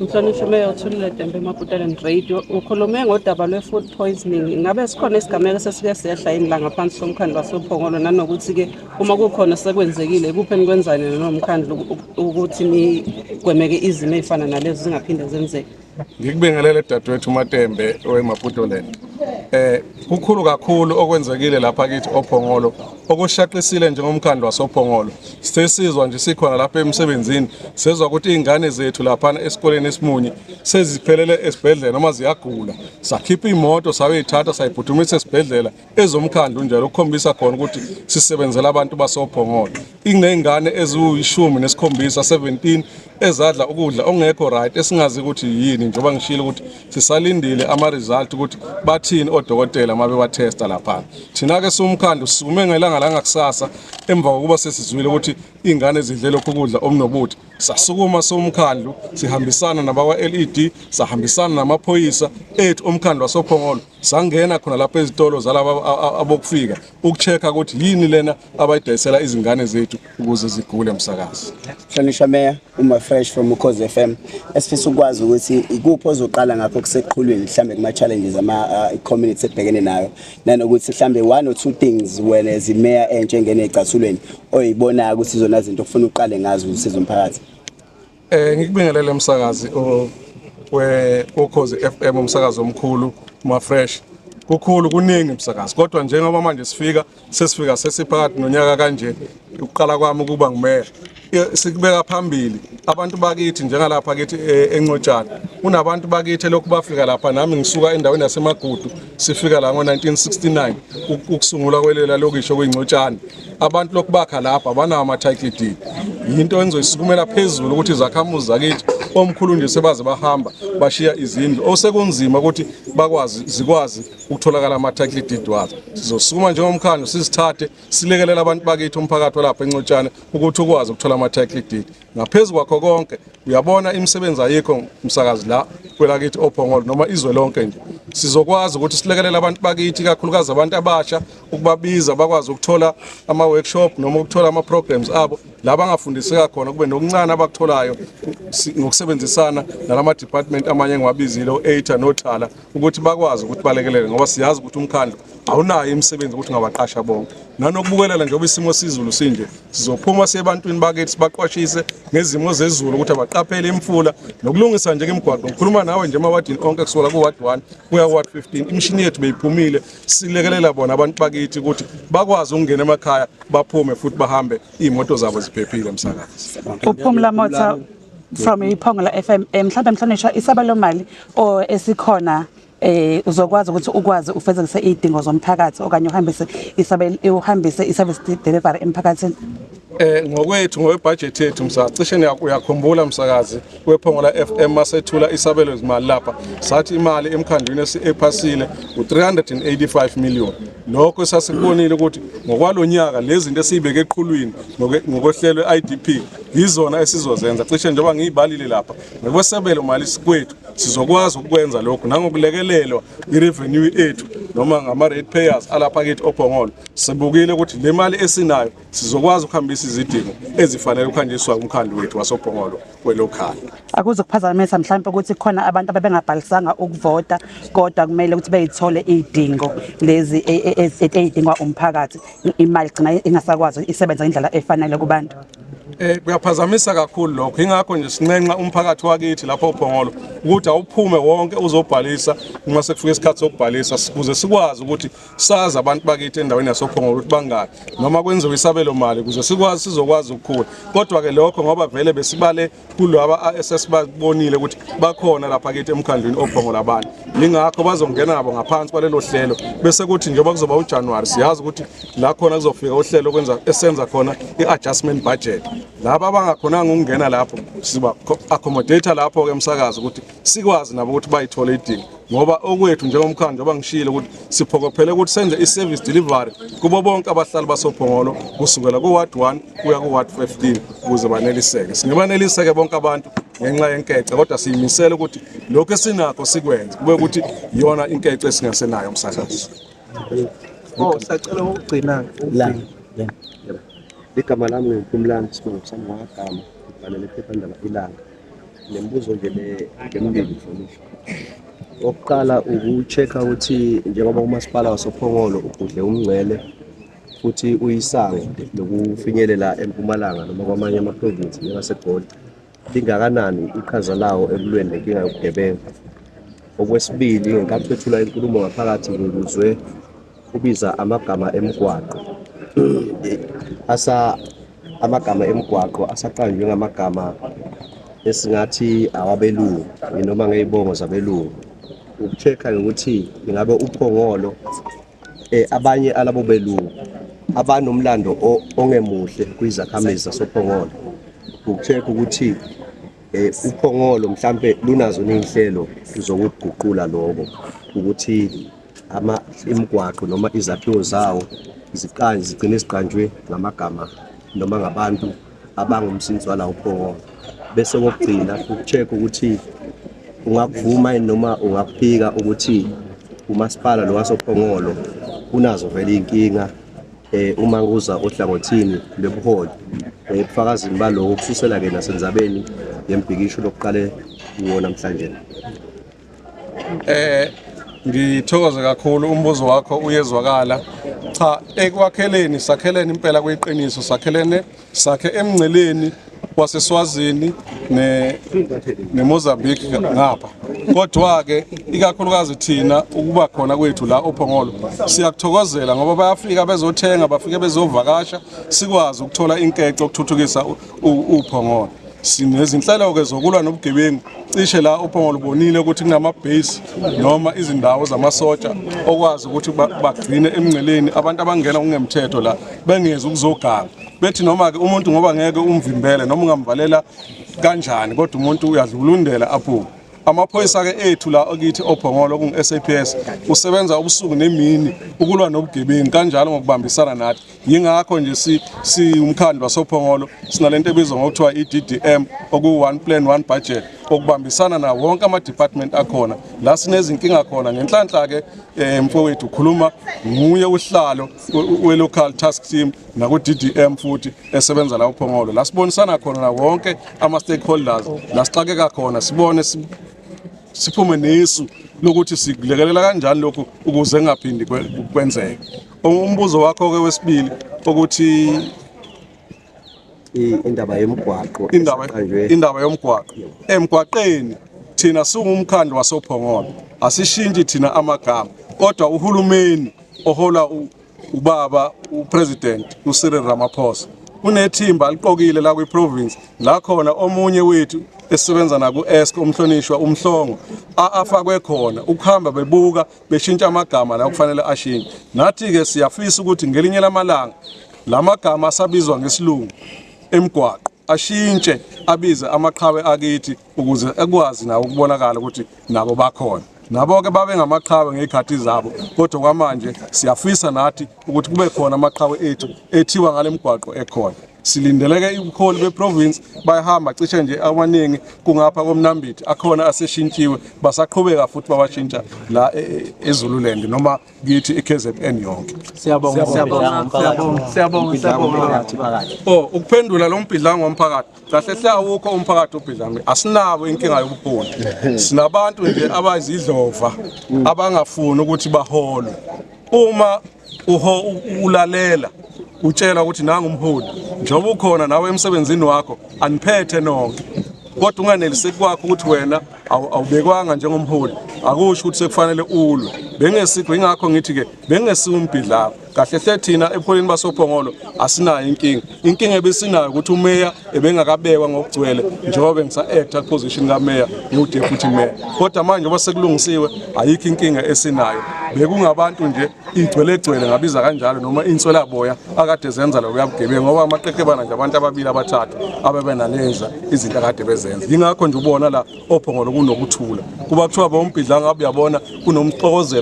Mhlonishwa Meya uthulile Dembe eMaputelen Radio ukhulume ngodaba lwe-food poisoning. Ingabe sikhona isigameko esesike sehla yini la ngaphansi somkhandlu wasophongolo nanokuthi-ke uma kukhona sekwenzekile ikuphi enikwenzani nomkhandlu ukuthi nigwemeke izimo ey'fana nalezo zingaphinde zenzeke? Ngikubingelele dadewethu uMatembe weMaputelen. Kukhulu kakhulu okwenzekile lapha kithi oPhongolo okushaqisile njengomkhandlu wasoPhongolo. Sisizwa nje sikhona lapha emsebenzini sezwa ukuthi izingane zethu lapha esikoleni esimunye seziphelele esibhedlela noma ziyagula. Sakhipha imoto sayithatha sayiphuthumisa esibhedlela ezomkhandlu njalo ukukhombisa khona ukuthi sisebenzela abantu basoPhongolo. Ingane eziyishumi nesikhombisa 17 ezadla ukudla ongekho right esingazi ukuthi yini njengoba ngishilo ukuthi sisalindile ama result ukuthi bathini odokotela mabe wa testa lapha. Thina ke somkhandlu sisukume ngelanga la ngakusasa emva kokuba sesizwile ukuthi ingane zidle lokhu kudla omnobuthi. Sasukuma somkhandlu sihambisana nabakwa LED sahambisana namaphoyisa ethu omkhandlu wasoPhongolo sangena khona lapha ezitolo zalabo abokufika ukuchecka ukuthi yini lena abayidayisela izingane zethu ukuze zigule emsakazi. Mhlonishwa Meya Fresh from Ukhozi FM. Esifisa ukwazi ukuthi ikuphi ozoqala ngakho kuseqhulwini mhlambe kuma challenges community ebhekene nayo nanokuthi mhlambe one or two things wena as mayor entshe engene ecathulweni oyibona ukuthi izona zinto ufuna uqale ngazo usizo umphakathi. Ngikubingelele umsakazi Ukhozi FM umsakazi omkhulu Fresh. Kukhulu kuningi umsakazi kodwa njengoba manje sesifika sesiphakathi nonyaka kanje uqala kwami ukuba ngumeya sikubeka phambili abantu bakithi njengalapha kithi eNcotshana kunabantu bakithi lokhu bafika lapha nami ngisuka endaweni yaseMagudu sifika la ngo1969 ukusungula kwelela lokisho kweNcotshana abantu lokhu bakha lapha banawo ama-title deed into enzoyisukumela phezulu ukuthi izakhamuzi zakithi omkhulu nje sebaze bahamba bashiya izindlu osekunzima ukuthi zikwazi ukutholakala ama-title deed wazo. Sizosukuma njengomkhandlu sizithathe silekelela abantu bakithi umphakathi walapha eNcotshana ukuthi ukwazi ukuthola ama-title deed. Ngaphezulu kwakho konke uyabona imisebenzi ayikho umsakazi la kwelakithi oPhongolo noma izwe lonke nje sizokwazi ukuthi silekelela abantu bakithi kakhulukazi abantu abasha ukubabiza bakwazi ukuthola ama-workshop noma ukuthola ama-programs abo la bangafundiseka khona kube nokuncane abakutholayo ngokusebenzisana nalama department amanye ngwabizile o8 noThala ukuthi bakwazi ukuthi balekelele ngoba siyazi ukuthi umkhandlu awunayo imisebenzi ukuthi ngabaqasha bonke nanokubukelela njengoba isimo sizulu sinje sizophuma sebantwini bakithi sibaqwashise ngezimo zezulu ukuthi abaqaphele imfula nokulungisa nje imigwaqo ngikhuluma nawe nje emawadini onke kusuka ku ward 1 kuya ku ward 15 imishini yethu beyiphumile silekelela bona abantu bakithi ukuthi bakwazi ukungena emakhaya baphume futhi bahambe imoto zabo ziphephile emsakazi. Uphumla Motha from iPhongolo FM mhlawumbe mhlonishwa isabelo mali esikhona uzokwazi ukuthi ukwazi ufezekise izidingo zomphakathi okanye uhambise i-service delivery emphakathini. Ngokwethu ngobudget yethu msakazi cishe uyakhumbula msakazi wePhongolo FM masethula isabelo zimali lapha sathi imali emkhandlweni ephasile u385 million. Lokho sasikubonile ukuthi ngokwalonyaka lezi zinto esizibeke eqhulwini ngokwehlelo iDP yizona esizozenza cishe njengoba ngiyibalile lapha ngokwesabelo mali sikwethu sizokwazi ukwenza lokho nangokulekelelwa irevenue ethu noma ngama-rate payers alapha kithi oPhongolo sibukile ukuthi le mali esinayo sizokwazi ukuhambisa izidingo ezifanele ukuhanjiswa umkhandlu wethu wasoPhongolo welocal. Akuze kuphazamisa mhlawumbe ukuthi khona abantu ababengabhalisanga ukuvota kodwa kumele ukuthi beyithole izidingo lezi ezidingwa umphakathi imali gcina ingasakwazi isebenza indlela efanele kubantu. Kuyaphazamisa kakhulu lokho ingakho nje sinenqa umphakathi wakithi lapha oPhongolo ukuthi awuphume wonke uzobhalisa uma sekufika isikhathi sokubhalisa ukuze sikwazi ukuthi sazi abantu bakithi endaweni yasoPhongolo ukuthi bangaki noma kwenziwe isabelo mali ukuze sizokwazi ukukhula kodwa ke lokho ngoba vele besibale kulabo esesibabonile ukuthi bakhona lapha kithi emkhandlweni oPhongolo abantu ingakho bazongena nabo ngaphansi kwalelo hlelo bese kuthi njengoba kuzoba uJanuary siyazi ukuthi la khona kuzofika uhlelo esenza khona i-adjustment budget. Laba abangakhonanga ukungena lapho siba accommodate lapho ke emsakazi ukuthi sikwazi nabo ukuthi bayithole idingo ngoba okwethu njengomkhandlu njengoba ngishilo ukuthi siphokophele ukuthi senze i-service delivery kubo bonke abahlali basoPhongolo kusukela ku ward 1 kuya ku ward 15 ukuze baneliseke. Singebaneliseke bonke abantu ngenxa yenkece kodwa siyimisela ukuthi lokho esinakho sikwenze kube ukuthi iyona inkece esingasenayo umsakazi. Sacela ukugcina La igama lami ngumlando Sibongo sami wagama ngibhalele iphephandaba Ilanga. nembuzo nje lemibili mhlonishwa. Oqala uku-check-a ukuthi njengoba umasipala wasePhongolo ugudle umngcele futhi uyisango lokufinyelela eMpumalanga noma kwamanye ama-province njengaseGoli, lingakanani iqhaza lawo ekulweni nenkinga yobugebengu? Okwesibili, ngenkathi wethula inkulumo ngaphakathi ngikuzwe ubiza amagama emigwaqo. Amagama emigwaqo asaqanjwe ngamagama esingathi awabelungu noma ngey'bongo zabelungu. Uku-check-a ukuthi ingabe uPhongolo abanye alabo belungu abanomlando ongemuhle kwizakhamuzi zasePhongolo. Uku-check-a ukuthi uPhongolo mhlampe lunazo ney'nhlelo zokuguqula lokho ukuthi imigwaqo noma izakhiwo zawo zigcine ziqanjwe ngamagama noma ngabantu abangumsinsi walawo Phongolo. Bese kokugcina uku-check-a ukuthi ungakuvuma noma ungakuphika ukuthi umasipala lo wasePhongolo unazo vele iy'nkinga uma kuza ohlangothini lebuholi, ubufakazini balokho kususela-ke nasendzabeni yembhikisho lokuqale kuwo namhlanje. Ngithokoze kakhulu umbuzo wakho uyezwakala. Cha, ekwakheleni sakhelene impela kweqiniso, sakhe emngceleni waseSwazini neMozambique ngapha. Kodwa-ke ikakhulukazi thina ukuba khona kwethu la oPhongolo siyakuthokozela ngoba bayafika bezothenga, bafike bezovakasha, sikwazi ukuthola inkece okuthuthukisa uPhongolo. Sinezinhlelo-ke zokulwa nobugebengu cishe la uPhongolo bonile ukuthi kunama-base noma izindawo zamasotsha okwazi ukuthi bagcine emngceleni abantu abangena kungemthetho la bengezi ukuzoganga. Bethi noma-ke umuntu ngoba ngeke umvimbele noma ungamvalela kanjani kodwa umuntu uyadlulundela apho. Amaphoyisa-ke ethu la okithi oPhongolo kungu-SAPS usebenza ubusuku nemini ukulwa nobugebengu kanjalo ngokubambisana nathi. Yingakho nje siwumkhandlu wasePhongolo sinalento ebizwa ngokuthiwa i-DDM oku-one plan one budget okubambisana na wonke ama-department akhona la sinezinkinga khona. Ngenhlanhla-ke mfowethu ukhuluma nguye uhlalo we-local task team naku-DDM futhi esebenza la uPhongolo. La sibonisana khona na wonke ama-stakeholders la sixakeka khona sibone siphume nesu lokuthi sikulekelela kanjani lokhu ukuze engaphindi kwenzeke. Umbuzo wakho-ke wesibili ukuthi indaba yemigwaqo, indaba yomgwaqo emgwaqeni thina singumkhandlu wasePhongolo asishintshi thina amagama kodwa uhulumeni ohola ubaba upresident uCyril Ramaphosa unethimba aliqokile la kwi-province la khona omunye wethu esebenza naku-ESCO umhlonishwa uMhlongo afakwe khona ukuhamba bebuka beshintsha amagama la kufanele ashintshe. Nathi-ke siyafisa ukuthi ngelinye lamalanga la magama asabizwa ngesilungu emgwaqo ashintshe abize amaqhawe akithi ukuze ekwazi nawo ukubonakala ukuthi nabo bakhona. Nabo-ke babe ngamaqhawe ngey'khathi zabo kodwa kwamanje siyafisa nathi ukuthi kube khona amaqhawe ethu ethiwa ngale mgwaqo ekhona. Silindeleke ubuholi beprovince bayahamba cishe nje amaningi kungapha komnambithi akhona aseshintshiwe basaqhubeka futhi babashintsha la eZululand noma kithi iKZN yonke. Siyabonga. Ukuphendula lo mbhidlango womphakathi kahle hle awukho umphakathi obhidlango, asinabo inkinga yobuholi. Sinabantu nje abazidlova abangafuni ukuthi baholwe. Uma ulalela utshela ukuthi nanga umholi njengoba ukhona nawe emsebenzini wakho aniphethe nonke kodwa unganeliseki kwakho ukuthi wena awubekwanga njengomholi akusho ukuthi sekufanele ulwe. Bengesikho ingakho ngithi-ke bengesiwumbhidlango kahle hle thina ebuholini basePhongolo asinayo inkinga ebesinayo ukuthi umeya ebengakabekwa ngokugcwele njengoba ngisa-acta position kameya ngu-deputy mayor kodwa manje ngoba sekulungisiwe ayikho inkinga esinayo. Bekungabantu nje igcwelegcwele ngabiza kanjalo noma inswelaboya akade zenza lokuya bugebengu ngoba amaqeqebana nje abantu ababili abathathu abebenaleza izinto akade bezenza. Yingakho nje ubona la oPhongolo kunokuthula kuba kuthiwa bombhidlango uyabona kunomxokozelo